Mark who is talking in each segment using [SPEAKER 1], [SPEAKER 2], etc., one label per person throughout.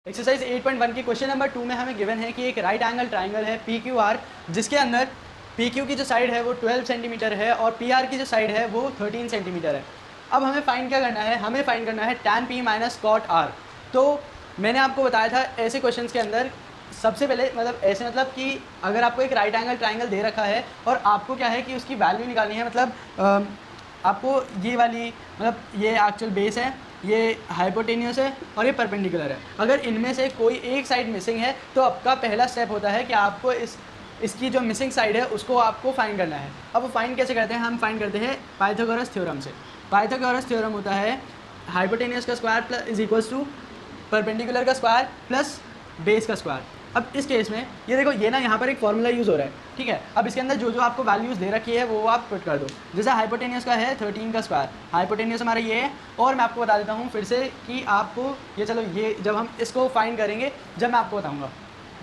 [SPEAKER 1] Exercise 8.1 की question number 2 में हमें गिवन है कि एक राइट एंगल ट्राइंगल है PQR, जिसके अंदर PQ की जो साइड है वो 12 सेंटीमीटर है और PR की जो साइड है वो 13 सेंटीमीटर है। अब हमें फाइंड क्या करना है, हमें फाइंड करना है tan P minus cot R। तो मैंने आपको बताया था ऐसे क्वेश्चंस के अंदर सबसे पहले मतलब ऐसे मतलब कि अगर आपको एक राइट एंगल ट्राइंगल दे रखा है और आपको क्या है कि उसकी वैल्यू निकालनी है, मतलब आपको ये वाली मतलब ये एक्चुअल बेस है, ये हाइपोटेन्यूस है और ये परपेंडिकुलर है। अगर इनमें से कोई एक साइड मिसिंग है तो आपका पहला स्टेप होता है कि आपको इसकी जो मिसिंग साइड है उसको आपको फाइंड करना है। अब वो फाइंड कैसे करते हैं, हम फाइंड करते हैं पाइथागोरस थ्योरम से। पाइथागोरस थ्योरम होता है हाइपोटेन्यूस का square plus is equals to perpendicular का स्क्वायर प्लस बेस का स्क्वायर। अब इस केस में ये देखो, ये ना यहाँ पर एक फॉर्मूला यूज़ हो रहा है, ठीक है। अब इसके अंदर जो जो आपको वैल्यूज़ दे रखी है वो आप पुट कर दो। जैसे हाइपोटेन्यूस का है 13 का स्क्वायर, हाइपोटेन्यूस हमारा ये है। और मैं आपको बता देता हूँ फिर से कि आपको ये चलो ये जब हम इसको फाइंड करेंगे जब मैं आपको बताऊँगा।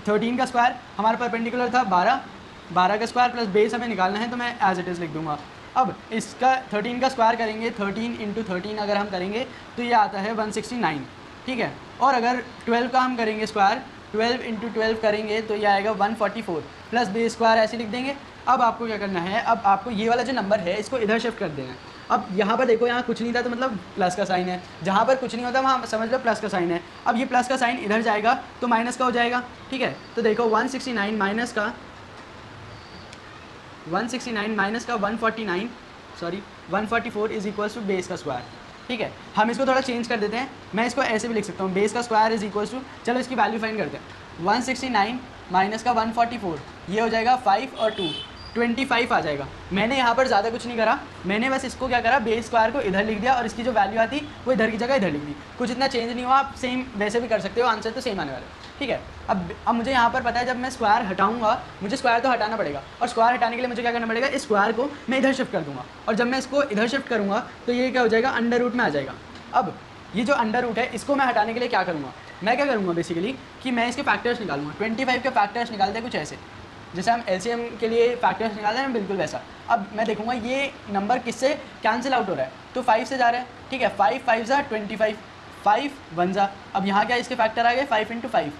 [SPEAKER 1] 13 का स्क्वायर हमारा परपेंडिकुलर था 12 का स्क्वायर प्लस बेस हमें निकालना है, तो मैं एज इट इज़ लिख दूँगा। अब इसका 13 का स्क्वायर करेंगे, 13 इंटू 13 अगर हम करेंगे तो ये आता है 169, ठीक है। और अगर 12 का हम करेंगे स्क्वायर, 12 इंटू 12 करेंगे तो ये आएगा 144 प्लस बेस स्क्वायर ऐसे लिख देंगे। अब आपको क्या करना है, अब आपको ये वाला जो नंबर है इसको इधर शिफ्ट कर देना है। अब यहाँ पर देखो, यहाँ कुछ नहीं था तो मतलब प्लस का साइन है, जहाँ पर कुछ नहीं होता वहाँ समझ लो प्लस का साइन है। अब ये प्लस का साइन इधर जाएगा तो माइनस का हो जाएगा, ठीक है। तो देखो 169 माइनस का 144 इज इक्वल्स टू बेस का स्क्वायर, ठीक है। हम इसको थोड़ा चेंज कर देते हैं, मैं इसको ऐसे भी लिख सकता हूँ, बेस का स्क्वायर इज इक्वल्स टू, चलो इसकी वैल्यू फाइंड करते हैं। 169 माइनस का 144 ये हो जाएगा 5 और 2 25 आ जाएगा। मैंने यहाँ पर ज़्यादा कुछ नहीं करा, मैंने बस इसको क्या करा, बेस स्क्वायर को इधर लिख दिया और इसकी जो वैल्यू आती वो इधर की जगह इधर लिख दी। कुछ इतना चेंज नहीं हुआ, आप सेम वैसे भी कर सकते हो, आंसर तो सेम आने वाला है, ठीक है। अब मुझे यहाँ पर पता है जब मैं स्क्वायर हटाऊंगा मुझे स्क्वायर तो हटाना पड़ेगा, और स्क्वायर हटाने के लिए मुझे क्या करना पड़ेगा, इस स्क्वायर को मैं इधर शिफ्ट कर दूंगा। और जब मैं इसको इधर शिफ्ट करूँगा तो ये क्या हो जाएगा, अंडर रूट में आ जाएगा। अब ये जो अंडर रूट है इसको मैं हटाने के लिए क्या करूँगा, मैं क्या करूँगा बेसिकली कि मैं इसके फैक्टर्स निकालूंगा। 25 के फैक्टर्स निकालते हैं कुछ ऐसे, जैसे हम LCM के लिए फैक्टर्स निकालते हैं बिल्कुल वैसा। अब मैं देखूंगा ये नंबर किससे कैंसिल आउट हो रहा है, तो 5 से जा रहा है, ठीक है। 5 5 जा 25, 5 1 जा। अब यहाँ क्या इसके फैक्टर आ गए 5 इंटू 5,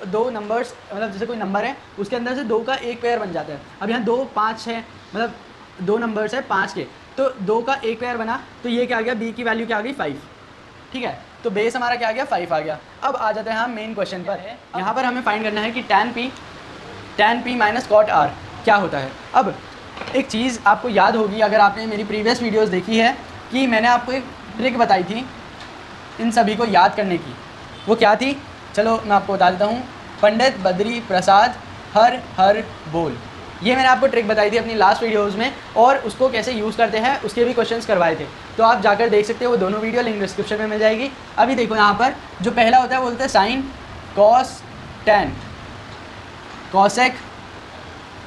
[SPEAKER 1] दो नंबर्स, मतलब जैसे कोई नंबर है उसके अंदर से 2 का एक पेयर बन जाता है। अब यहाँ 2 5 है, मतलब 2 नंबर्स है 5 के, तो 2 का एक पेयर बना, तो ये क्या आ गया, B की वैल्यू क्या आ गई 5, ठीक है। तो बेस हमारा क्या आ गया 5 आ गया। अब आ जाते हैं हम मेन क्वेश्चन पर। यहाँ पर हमें फाइंड करना है कि tan P minus cot R क्या होता है। अब एक चीज़ आपको याद होगी अगर आपने मेरी प्रीवियस वीडियोस देखी है कि मैंने आपको एक ट्रिक बताई थी इन सभी को याद करने की। वो क्या थी, चलो मैं आपको बता देता हूँ। पंडित बद्री प्रसाद हर हर बोल, ये मैंने आपको ट्रिक बताई थी अपनी लास्ट वीडियोज़ में, और उसको कैसे यूज़ करते हैं उसके भी क्वेश्चंस करवाए थे, तो आप जाकर देख सकते हो। वो दोनों वीडियो लिंक डिस्क्रिप्शन में मिल जाएगी। अभी देखो यहाँ पर जो पहला होता है वो बोलते हैं sine cos tan, cosec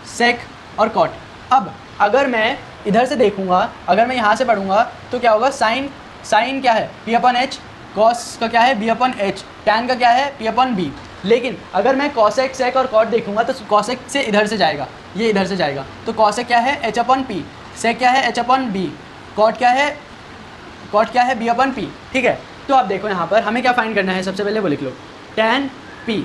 [SPEAKER 1] sec और कॉट। अब अगर मैं इधर से देखूंगा, अगर मैं यहाँ से पढ़ूंगा तो क्या होगा, साइन क्या है P/H, कॉस का क्या है B/H, टैन का क्या है P/B। लेकिन अगर मैं कॉसेक सेक और कॉट देखूंगा तो कॉसेक से इधर से जाएगा, ये इधर से जाएगा, तो कॉसेक क्या है H/P, सेक क्या है H/B, कॉट क्या है B/P, ठीक है। तो आप देखो यहाँ पर हमें क्या फाइंड करना है, सबसे पहले वो लिख लो, tan P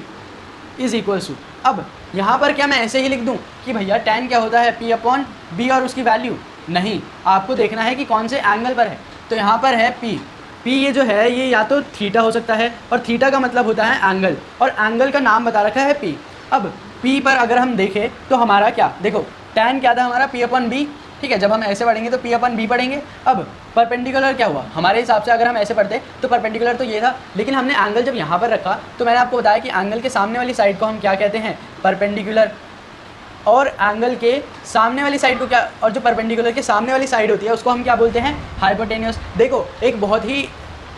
[SPEAKER 1] is equals to, अब यहाँ पर क्या मैं ऐसे ही लिख दूँ कि भैया tan क्या होता है P/B और उसकी वैल्यू, नहीं, आपको देखना है कि कौन से एंगल पर है। तो यहाँ पर है P ये जो है ये या तो थीटा हो सकता है, और थीटा का मतलब होता है एंगल, और एंगल का नाम बता रखा है P। अब P पर अगर हम देखें तो हमारा क्या, देखो tan क्या था हमारा P/B, ठीक है। जब हम ऐसे पढ़ेंगे तो P/B पढ़ेंगे। अब परपेंडिकुलर क्या हुआ हमारे हिसाब से, अगर हम ऐसे पढ़ते तो परपेंडिकुलर तो ये था, लेकिन हमने एंगल जब यहाँ पर रखा तो मैंने आपको बताया कि एंगल के सामने वाली साइड को हम क्या कहते हैं, परपेंडिकुलर, और एंगल के सामने वाली साइड को क्या, और जो परपेंडिकुलर के सामने वाली साइड होती है उसको हम क्या बोलते हैं, हाइपोटेन्यूस। देखो एक बहुत ही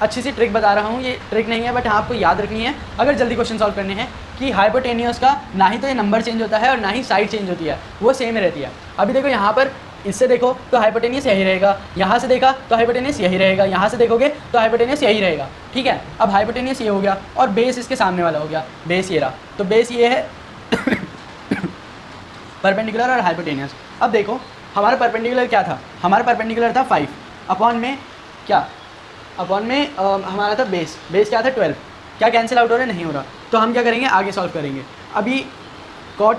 [SPEAKER 1] अच्छी सी ट्रिक बता रहा हूँ, ये ट्रिक नहीं है बट हाँ आपको याद रखनी है अगर जल्दी क्वेश्चन सॉल्व करने हैं, कि हाइपोटेन्यूस का ना ही तो ये नंबर चेंज होता है और ना ही साइड चेंज होती है, वो सेम रहती है। अभी देखो यहाँ पर इससे देखो तो हाइपोटेन्यूस यही रहेगा, यहाँ से देखा तो हाइपोटेन्यूस यही रहेगा, यहाँ से देखोगे तो हाइपोटेन्यूस यही रहेगा, ठीक है। अब हाइपोटेन्यूस ये हो गया और बेस इसके सामने वाला हो गया, बेस ये रहा, तो बेस ये है परपेंडिकुलर और हाइपोटेन्यूस। अब देखो हमारा परपेंडिकुलर क्या था, हमारा परपेंडिकुलर था 5 अपॉन में क्या, अपॉन में हमारा था बेस क्या था 12, क्या कैंसिल आउट हो रहा है? नहीं हो रहा। तो हम क्या करेंगे, आगे सॉल्व करेंगे। अभी कॉट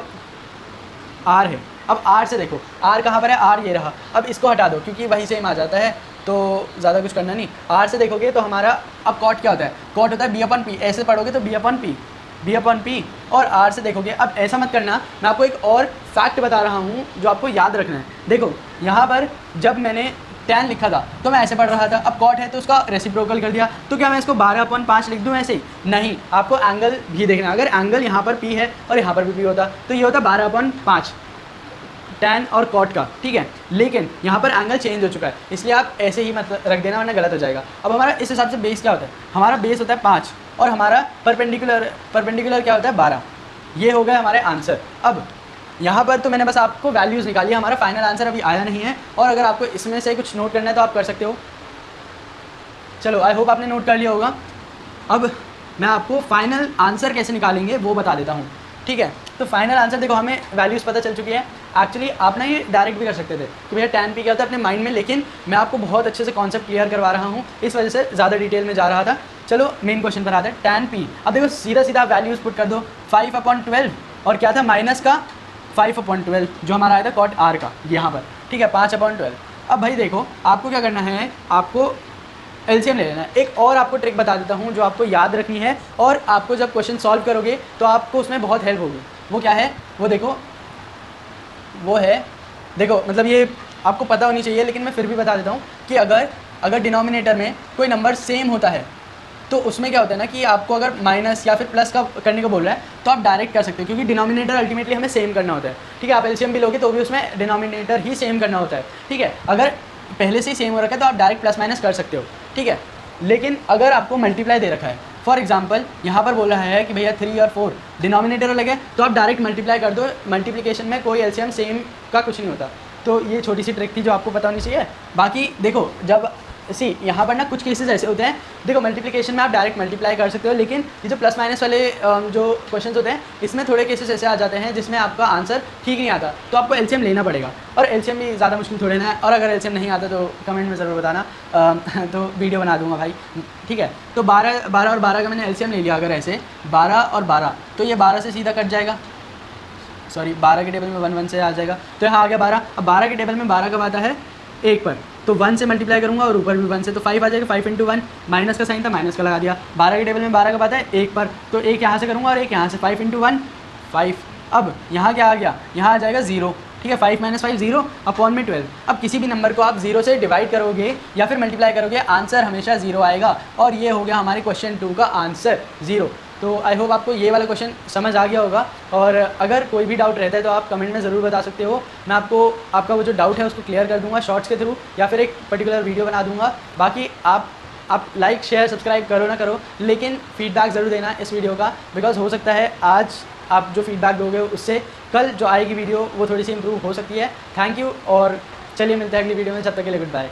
[SPEAKER 1] आर है, अब आर से देखो, आर कहाँ पर है, आर ये रहा। अब इसको हटा दो क्योंकि वहीं सेम आ जाता है, तो ज़्यादा कुछ करना नहीं। आर से देखोगे तो हमारा अब कॉट क्या होता है, कॉट होता है बी अपन पी, ऐसे पढ़ोगे तो बी अपन पी। और आर से देखोगे, अब ऐसा मत करना, मैं आपको एक और फैक्ट बता रहा हूँ जो आपको याद रखना है। देखो यहाँ पर जब मैंने tan लिखा था तो मैं ऐसे पढ़ रहा था, अब कॉट है तो उसका रेसिप्रोकल कर दिया, तो क्या मैं इसको 12/5 लिख दूँ ऐसे ही? नहीं, आपको एंगल भी देखना। अगर एंगल यहाँ पर P है और यहाँ पर भी P होता तो ये होता 12/5 tan और कॉट का, ठीक है। लेकिन यहाँ पर एंगल चेंज हो चुका है, इसलिए आप ऐसे ही मत रख देना वरना गलत हो जाएगा। अब हमारा इस हिसाब से बेस क्या होता है, हमारा बेस होता है 5 और हमारा परपेंडिकुलर क्या होता है 12। ये हो गया हमारे आंसर। अब यहाँ पर तो मैंने बस आपको वैल्यूज़ निकाली है, हमारा फाइनल आंसर अभी आया नहीं है। और अगर आपको इसमें से कुछ नोट करना है तो आप कर सकते हो। चलो, आई होप आपने नोट कर लिया होगा। अब मैं आपको फाइनल आंसर कैसे निकालेंगे वो बता देता हूँ, ठीक है। तो फाइनल आंसर देखो, हमें वैल्यूज़ पता चल चुकी है। एक्चुअली आप ना ये डायरेक्ट भी कर सकते थे कि भैया tan p क्या होता है अपने माइंड में, लेकिन मैं आपको बहुत अच्छे से कॉन्सेप्ट क्लियर करवा रहा हूँ, इस वजह से ज़्यादा डिटेल में जा रहा था। चलो मेन क्वेश्चन पर आते हैं। tan p, अब देखो सीधा सीधा वैल्यूज़ पुट कर दो, 5/12 और क्या था माइनस का 5/12 जो हमारा आया था कॉट आर का यहाँ पर, ठीक है, 5/12। अब भाई देखो आपको क्या करना है, आपको एलसीएम ले लेना है। एक और आपको ट्रिक बता देता हूँ जो आपको याद रखनी है और आपको जब क्वेश्चन सॉल्व करोगे तो आपको उसमें बहुत हेल्प होगी। वो क्या है, वो देखो, वो है, देखो मतलब ये आपको पता होनी चाहिए लेकिन मैं फिर भी बता देता हूँ कि अगर डिनोमिनेटर में कोई नंबर सेम होता है तो उसमें क्या होता है ना कि आपको अगर माइनस या फिर प्लस का करने को बोल रहा है तो आप डायरेक्ट कर सकते हो, क्योंकि डिनोमिनेटर अल्टीमेटली हमें सेम करना होता है, ठीक है। आप एलसीएम भी लोगे तो भी उसमें डिनोमिनेटर ही सेम करना होता है, ठीक है। अगर पहले से ही सेम हो रखा है तो आप डायरेक्ट प्लस माइनस कर सकते हो, ठीक है। लेकिन अगर आपको मल्टीप्लाई दे रखा है, फॉर एग्जाम्पल यहाँ पर बोल रहा है कि भैया 3 और 4 डिनोमिनेटर अलग है, तो आप डायरेक्ट मल्टीप्लाई कर दो। मल्टीप्लिकेशन में कोई एलसीएम सेम का कुछ नहीं होता। तो ये छोटी सी ट्रिक थी जो आपको पता होनी चाहिए। बाकी देखो, जब यहाँ पर ना कुछ केसेस ऐसे होते हैं, देखो मल्टीप्लिकेशन में आप डायरेक्ट मल्टीप्लाई कर सकते हो, लेकिन ये जो प्लस माइनस वाले जो क्वेश्चंस होते हैं इसमें थोड़े केसेस ऐसे आ जाते हैं जिसमें आपका आंसर ठीक नहीं आता, तो आपको एलसीएम लेना पड़ेगा। और एलसीएम भी ज़्यादा मुश्किल थोड़े ना है, और अगर एलसीएम नहीं आता तो कमेंट में ज़रूर बताना, तो वीडियो बना दूंगा भाई, ठीक है। तो 12 और 12 का मैंने एलसीएम ले लिया। अगर ऐसे 12 और 12 तो ये 12 से सीधा कट जाएगा, सॉरी 12 के टेबल में 1 1 से आ जाएगा, तो यहाँ आ गया 12। अब 12 के टेबल में 12 कब आता है, 1 पर, तो 1 से मल्टीप्लाई करूंगा और ऊपर भी 1 से, तो 5 आ जाएगा। 5 × 1, माइनस का साइन था माइनस का लगा दिया। 12 के टेबल में 12 कब आता है, 1 पर, तो 1 यहाँ से करूंगा और 1 यहाँ से, 5 × 1 5। अब यहाँ क्या आ गया, यहाँ आ जाएगा 0, ठीक है। 5 - 5 0 अपॉन में 12। अब किसी भी नंबर को आप 0 से डिवाइड करोगे या फिर मल्टीप्लाई करोगे, आंसर हमेशा 0 आएगा। और ये हो गया हमारे क्वेश्चन 2 का आंसर, 0। तो आई होप आपको ये वाला क्वेश्चन समझ आ गया होगा। और अगर कोई भी डाउट रहता है तो आप कमेंट में ज़रूर बता सकते हो, मैं आपको आपका वो जो डाउट है उसको क्लियर कर दूंगा शॉर्ट्स के थ्रू, या फिर एक पर्टिकुलर वीडियो बना दूंगा। बाकी आप लाइक शेयर सब्सक्राइब करो ना करो, लेकिन फीडबैक ज़रूर देना इस वीडियो का, बिकॉज हो सकता है आज आप जो फीडबैक दोगे उससे कल जो आएगी वीडियो वो थोड़ी सी इंप्रूव हो सकती है। थैंक यू, और चलिए मिलते हैं अगली वीडियो में, जब तक के लिए गुड बाय।